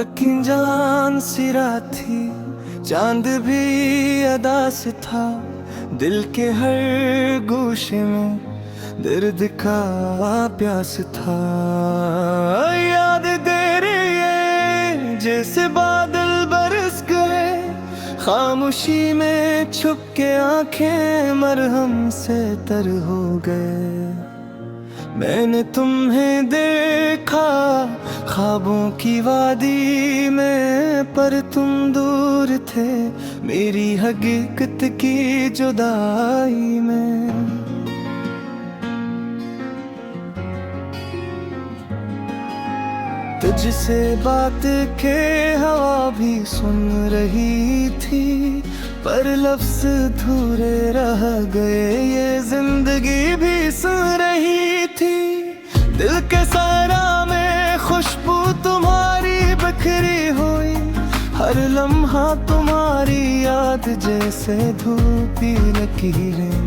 बाकी जान सी रात थी, चांद भी अदा से था। दिल के हर गोशे में दर्द का प्यास था। याद दे रही है जैसे बादल बरस गए, खामोशी में छुप के आंखें मरहम से तर हो गए। मैंने तुम्हें देखा ख्वाबों की वादी में, पर तुम दूर थे मेरी हकीकत की जुदाई में। तुझसे बात के हवा भी सुन रही थी, पर लफ्ज अधूरे रह गए। ये जिंदगी भी सुन रही थी, दिल के सारा में खुशबू तुम्हारी बिखरी हुई। हर लम्हा तुम्हारी याद जैसे धूपी लकीरें।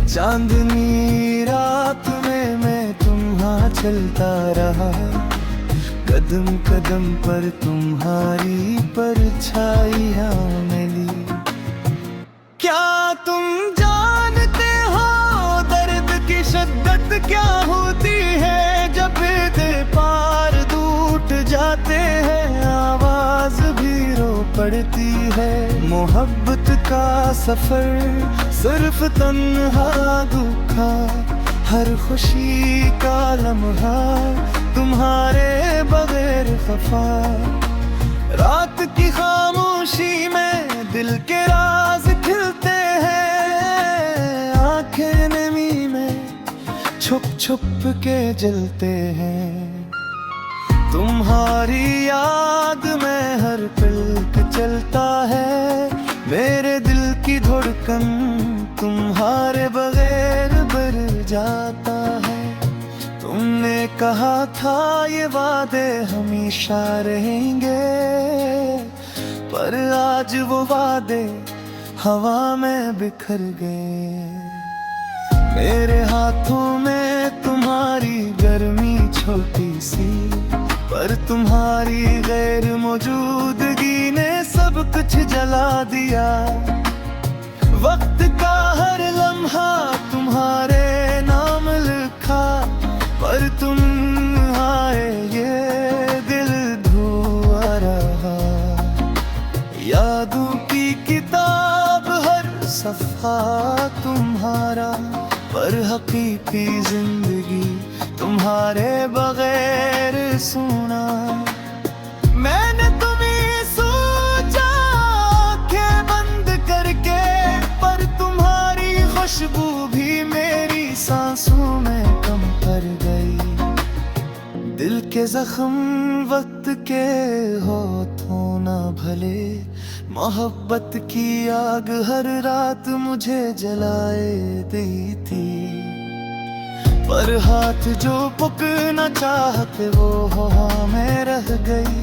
चांदनी रात में मैं तुम्हां चलता रहा, कदम कदम पर तुम्हारी परछाइयां मिली। क्या तुम जानते हो दर्द की शिद्दत क्या होती है? जब दिल पार टूट जाते हैं आवाज भी रो पड़ती है। मोहब्बत का सफर सिर्फ तन्हा दुखा, हर खुशी का लम्हा तुम्हारे बगैर खफा। रात की खामोशी में दिल के राज खिलते हैं, आंखें नमी में छुप छुप के जलते हैं। तुम्हारी याद में हर पल चलता है मेरे दिल की धड़कन, तुम्हारे बगैर बढ़ जाता है। तुमने कहा था ये वादे हमेशा रहेंगे, पर आज वो वादे हवा में बिखर गए। मेरे हाथों में तुम्हारी गर्मी छोटी सी, पर तुम्हारी गैर मौजूदगी ने सब कुछ जला दिया। वक्त का हर लम्हा तुम्हारे नाम लिखा, पर तुम आए ये दिल धुआ रहा। यादों की किताब हर सफ़ा तुम्हारा, पर हकीकी जिंदगी तुम्हारे बगैर सुना। मैंने तुम्हें सोचा आँखें बंद करके, पर तुम्हारी खुशबू भी मेरी सांसों में कम कर गई। दिल के जख्म वक्त के हो तो ना भले, मोहब्बत की आग हर रात मुझे जलाए दी थी। पर हाथ जो पकड़ना चाहते वो हवा में रह गई।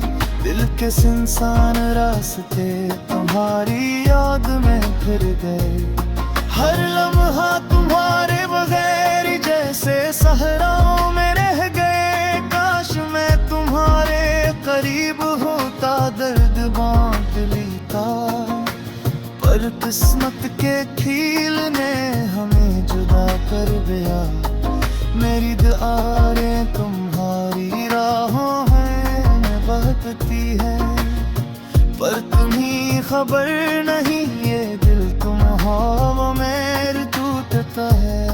दिल के सुनसान रास्ते तुम्हारी याद में फिर गए। हर लम्हा तुम्हारे बगैर जैसे सहराओं में रह गए। काश मैं तुम्हारे करीब होता, दर्द बांट लेता, पर किस्मत के खील ने हमें जुदा कर दिया। मेरी दुआएं तुम्हारी राहों में बहती है, पर तुम्हें खबर नहीं ये दिल तुम हवा में टूटता है।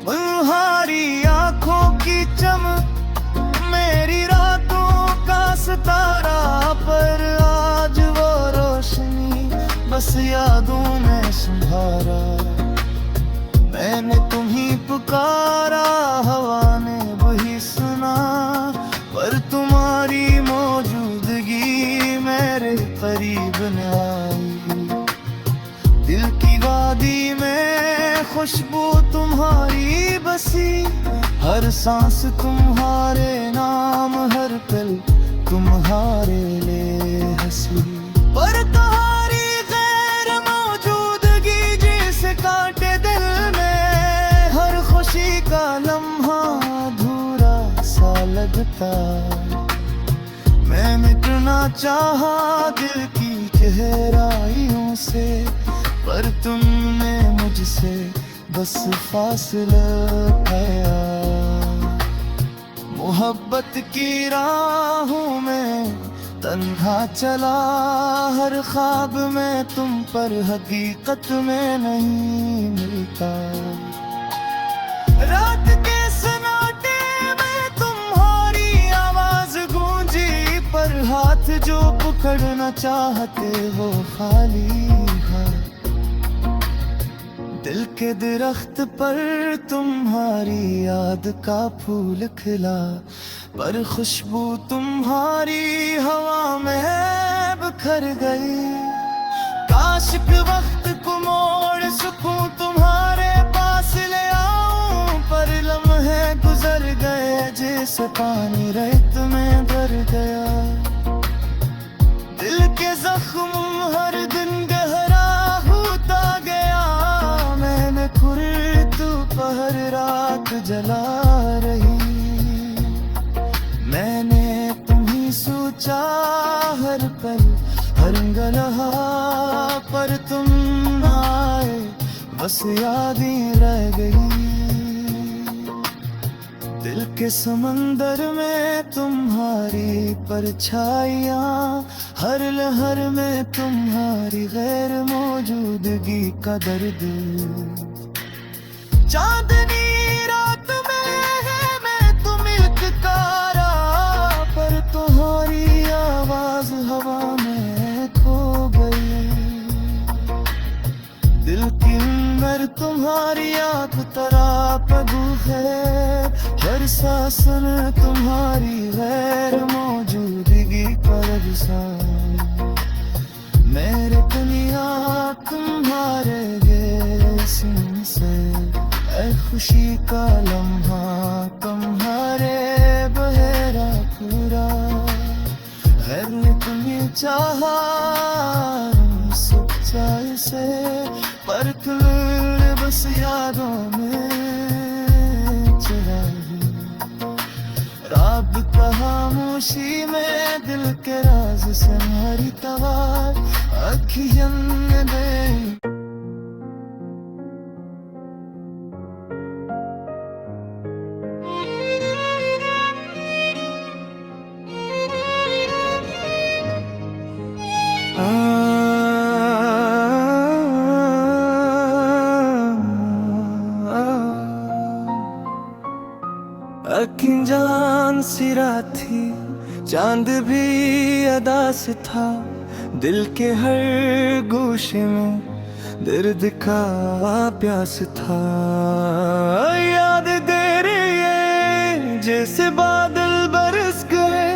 तुम्हारी आंखों की चमक मेरी रातों का सितारा, पर आज वो रोशनी बस यादों में संभारा। मैंने तुम्हीं पुकारा हवा ने वही सुना, पर तुम्हारी मौजूदगी मेरे करीब न आई। दिल की वादी में खुशबू तुम्हारी बसी, हर सांस तुम्हारे नाम, हर पल तुम्हारे लिए हंसी। पर तुम्हारी गैर मौजूदगी जिसे काटे दिल में, हर खुशी का लम्हा मिलता। मैं मिटना चाहा दिल की गहराइयों से, पर तुमने मुझसे बस फासला पाया। मोहब्बत की राहों में तन्हा चला, हर ख्वाब में तुम पर हकीकत में नहीं मिलता। रात के सन्नाटे में तुम्हारी आवाज गूंजी, पर हाथ जो पकड़ना चाहते हो खाली हाथ। दिल के दरख्त पर तुम्हारी याद का फूल खिला, पर खुशबू तुम्हारी हवा में बिखर गई। काश के वक्त को मोड़ सकूं, तुम्हारे पास ले आऊं, पर लम्हे गुजर गए जैसे पानी रेत में भर गया। दिल के जख्म हर दिन गहरा होता गया, मैंने तू पहर रात जला रही। मैंने तुम्हीं सोचा हर पल हर गलहा, पर तुम ना आए बस यादें रह गई। दिल के समंदर में तुम्हारी परछाइयाँ, हर लहर में तुम्हारी गैर मौजूदगी का दर्द। चांदनी रात में है मैं तुम इत्कारा, पर तुम्हारी आवाज हवा में खो गई। दिल की अंदर तुम्हारी आँख तरापू है, हर सांस में तुम्हारी गैर मौजूदगी का मेरे दुनिया तुम्हारे जिस्म से, ऐ खुशी का लम्हा तुम्हारे बहेरा पूरा। है ने तुम्हें चाहा सच्चाई से, पर तुम बस यादों में चुराई। राब का खामोशी में दिल के राज से हमारी तवार अखियन दे। अनजान सी रात थी, चांद भी अदा से था, दिल के हर गोशे में दर्द का प्यास था। याद दे रही है जैसे बादल बरस गए,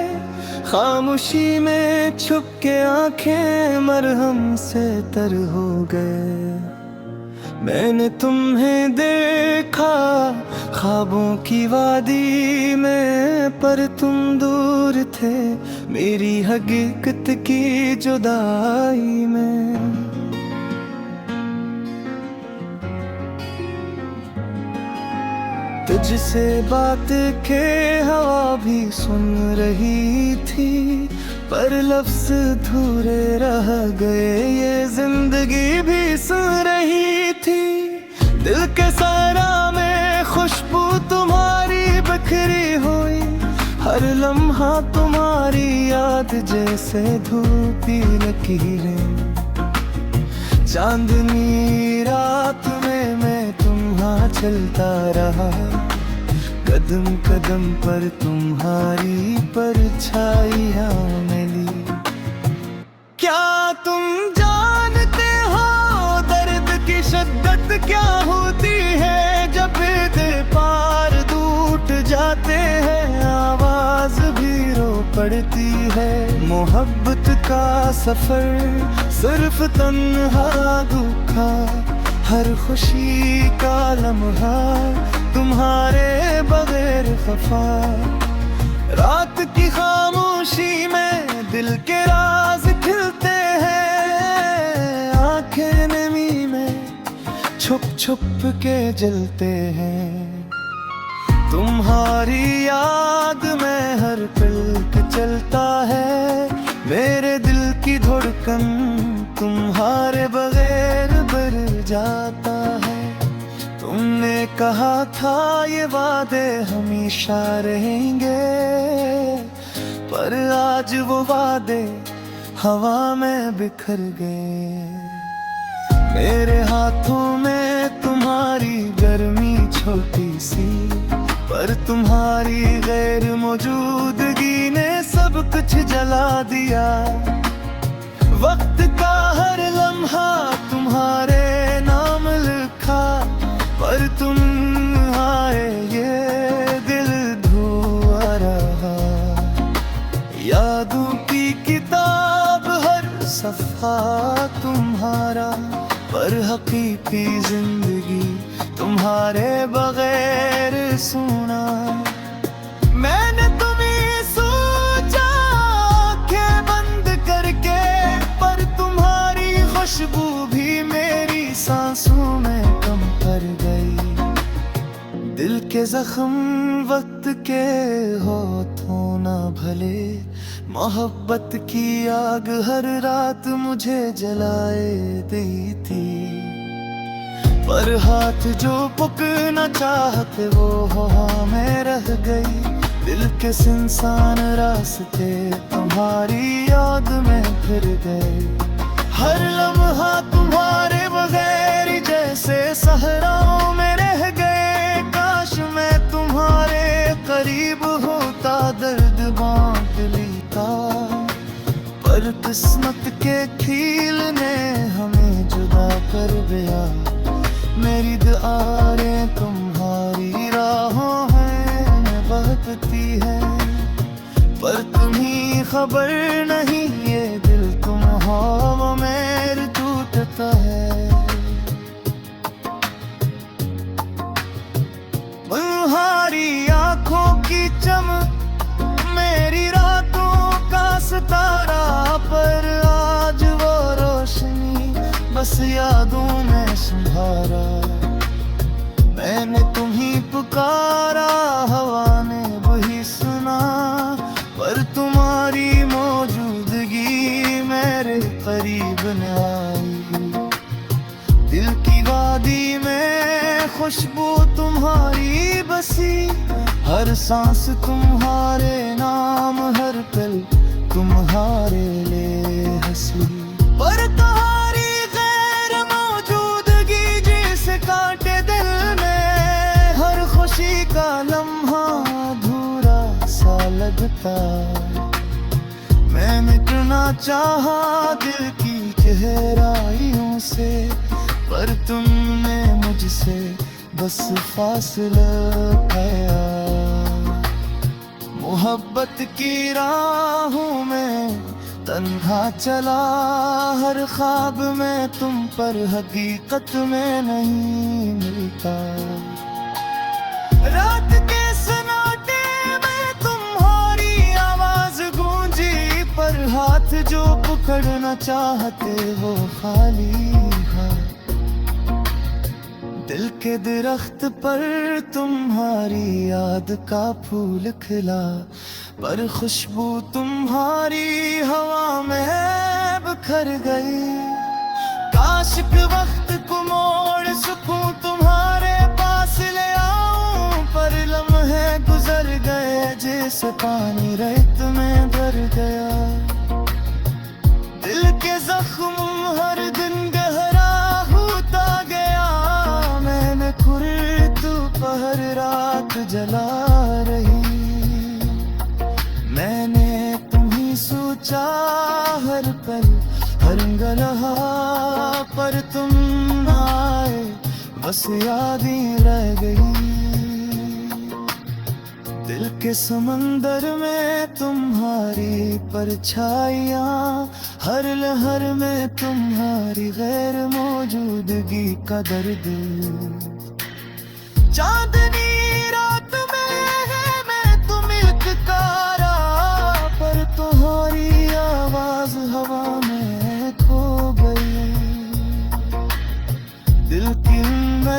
खामोशी में छुप के आंखें मरहम से तर हो गए। मैंने तुम्हें देखा ख्वाबों की वादी में, पर तुम दूर थे मेरी हकीकत की जुदाई में। तुझसे बात के हवा भी सुन रही थी, पर लफ्ज अधूरे रह गए, ये जिंदगी भी सुन रही थी। दिल के सारा में खुशबू तुम्हारी बिखरी हुई, हर लम्हा तुम्हारी याद जैसे धूपी लकीरें। चांदनी रात में मैं तुम्हां चलता रहा, कदम कदम पर तुम्हारी परछाइयां मिली। क्या तुम जानते हो दर्द की शिद्दत क्या होती है, जब दिल पार टूट जाते हैं आवाज भी रो पड़ती है। मोहब्बत का सफर सिर्फ तन्हा दुखा, हर खुशी का लम्हा तुम्हारे बगैर खफा। रात की खामोशी में दिल के राज खिलते हैं, आंखें नमी में छुप छुप के जलते हैं। तुम्हारी याद में हर पल चलता है मेरे दिल की धड़कन, तुम्हारे बगैर बढ़ जाता है। तुमने कहा था ये वादे हमेशा रहेंगे, पर आज वो वादे हवा में बिखर गए। मेरे हाथों में तुम्हारी गर्मी छोटी सी, पर तुम्हारी गैर मौजूदगी ने सब कुछ जला दिया। वक्त का हर लम्हा तुम्हारे नाम लिखा, पर तुम आए ये दिल धुआ रहा। यादों की किताब हर सफ़ा तुम्हारा, पर हकीकी जिंदगी तुम्हारे बगैर सुना। मैंने तुम्हें सोचा आँखें बंद करके, पर तुम्हारी खुशबू भी मेरी सांसों में कम कर गई। दिल के जख्म वक्त के हो तो ना भले, मोहब्बत की आग हर रात मुझे जलाए दी थी। पर हाथ जो पकड़ना चाहते वो हवा में रह गई। दिल के सुनसान रास्ते तुम्हारी याद में फिर गए। हर लम्हा तुम्हारे बगैर जैसे सहराओं में रह गए। काश मैं तुम्हारे करीब होता, दर्द बांट लेता, पर किस्मत के खील ने हमें जुदा कर दिया। मेरी दुआएं तुम्हारी राहों में बहती है, पर तुम्हें खबर नहीं ये दिल तुम हवा में टूटता है। तुम्हारी आँखों की चमक मेरी रातों का सितारा, पर आज वो रोशनी बस यादों में संभारा। मैंने तुम्हीं पुकारा, हवा ने वही सुना, पर तुम्हारी मौजूदगी मेरे करीब न आई। दिल की वादी में खुशबू तुम्हारी बसी, हर सांस तुम्हारे नाम, हर पल तुम्हारे लिए हंसी। पर तुम्हारी गैर मौजूदगी जिसे काटे दिल में, हर खुशी का लम्हा अधूरा सा लगता। मैं मिटना चाहा दिल की गहराइयों से, पर तुमने मुझसे बस फासला पाया। मोहब्बत की राहों में तन्हा चला, हर ख्वाब में तुम पर हकीकत में नहीं मिलता। रात के सन्नाटे में तुम्हारी आवाज गूंजी, पर हाथ जो पकड़ना चाहते वो खाली है। दिल के दरख्त पर तुम्हारी याद का फूल खिला, पर खुशबू तुम्हारी हवा में बिखर गई। काश के वक्त को मोड़ सकूं, तुम्हारे पास ले आऊं, पर लम्हे गुजर गए जैसे पानी रेत में भर गया। दिल के जख्म हर दिन गहरा होता गया। मैंने दोपहर रात जला रही, मैंने तुम्हीं सोचा हर पल हर गलहा, पर तुम ना आए बस यादें रह गई। दिल के समंदर में तुम्हारी परछाइयाँ, हर लहर में तुम्हारी गैर मौजूदगी का दर्द। चांदनी रात में है मैं तुम्हें ललकारा, पर तुम्हारी आवाज हवा में खो गई। दिल की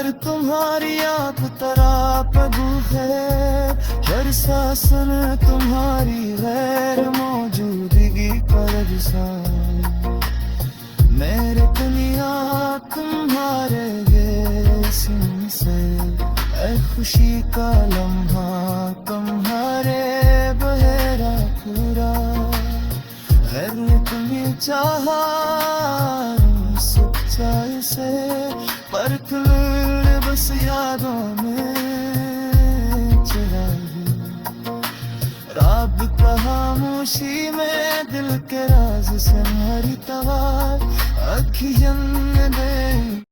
पर तुम्हारी याद तरा पगू है, हर सांस में तुम्हारी गैर मौजूदगी पर मेरे दुनिया तुम्हारे जिस्म से, ऐ खुशी का लम्हा तुम्हारे बहेरा पूरा है, तुम्हें चाहा सच्चाई से, पर फिर बस यादों में चिराई, राब का खामोशी में दिल के राज से हमारी तवार अखियन दे।